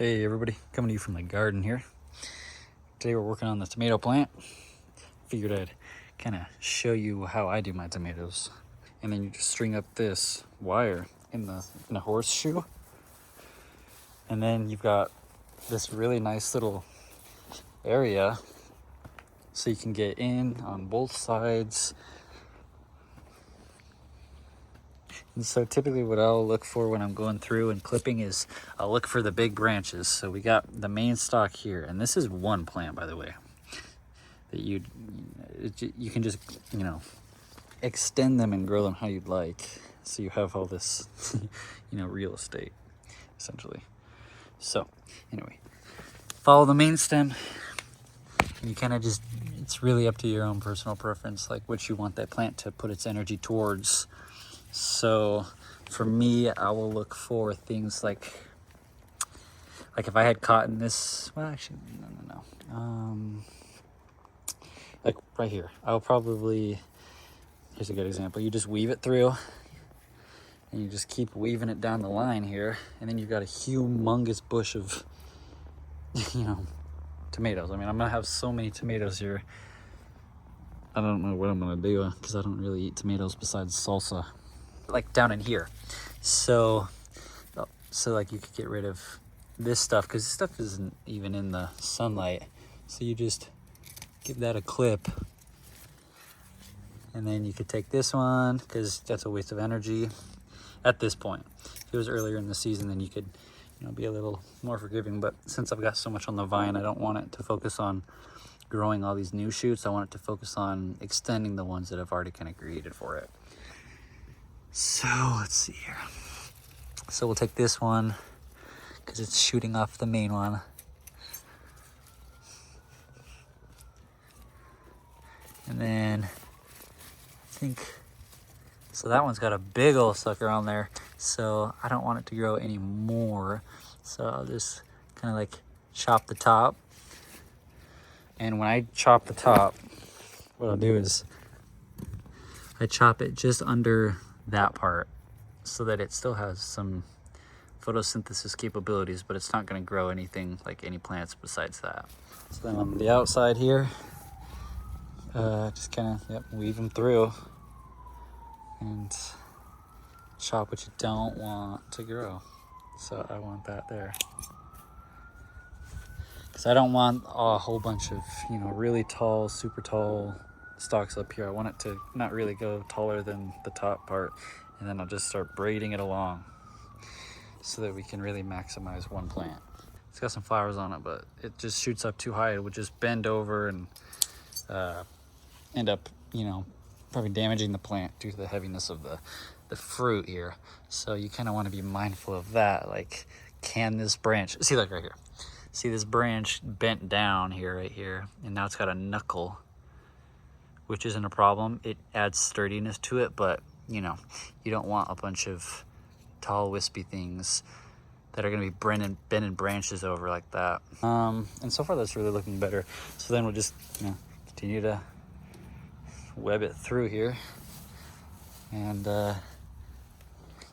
Hey everybody, coming to you from the garden here. Today we're working on the tomato plant. Figured I'd kind of show you how I do my tomatoes. And then you just string up this wire in the horseshoe. And then you've got this really nice little area so you can get in on both sides. And so typically what I'll look for when I'm going through and clipping is I'll look for the big branches. So we got the main stalk here, and this is one plant, by the way, that you can just, extend them and grow them how you'd like. So you have all this, real estate, essentially. So anyway, follow the main stem. And you kind of just, it's really up to your own personal preference, like what you want that plant to put its energy towards. So for me, I will look for things like if I had caught in this, well, actually, no. Like right here, I'll probably, here's a good example. You just weave it through and you just keep weaving it down the line here. And then you've got a humongous bush of, tomatoes. I mean, I'm gonna have so many tomatoes here. I don't know what I'm gonna do because I don't really eat tomatoes besides salsa. Like down in here, so like you could get rid of this stuff because this stuff isn't even in the sunlight, so you just give that a clip, and then you could take this one because that's a waste of energy at this point. If it was earlier in the season, then you could be a little more forgiving, but since I've got so much on the vine, I don't want it to focus on growing all these new shoots. I want it to focus on extending the ones that I've already kind of created for it. So let's see here. So we'll take this one because it's shooting off the main one. And then I think, so that one's got a big old sucker on there. So I don't want it to grow any more. So I'll just kind of like chop the top. And when I chop the top, what I'll do is I chop it just under that part so that it still has some photosynthesis capabilities, but it's not going to grow anything like any plants besides that. So then on the outside here, just kind of weave them through and chop what you don't want to grow. So I want that there because I don't want a whole bunch of really tall, super tall stalks up here. I want it to not really go taller than the top part, and then I'll just start braiding it along so that we can really maximize one plant. It's got some flowers on it, but it just shoots up too high. It would just bend over and end up probably damaging the plant due to the heaviness of the fruit here. So you kind of want to be mindful of that. Like, can this branch, see, like right here, see this branch bent down here, right here, and now it's got a knuckle, which isn't a problem. It adds sturdiness to it, but you don't want a bunch of tall wispy things that are going to be bending branches over like that. And so far that's really looking better. So then we'll just continue to web it through here and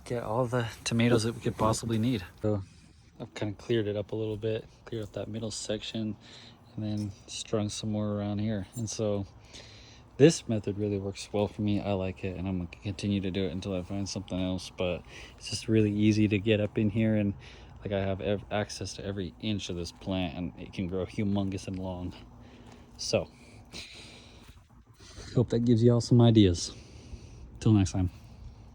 get all the tomatoes that we could possibly need. So I've kind of cleared it up a little bit, cleared up that middle section, and then strung some more around here. And so this method really works well for me. I like it, and I'm going to continue to do it until I find something else. But it's just really easy to get up in here, and like I have access to every inch of this plant, and it can grow humongous and long. So hope that gives you all some ideas. Till next time.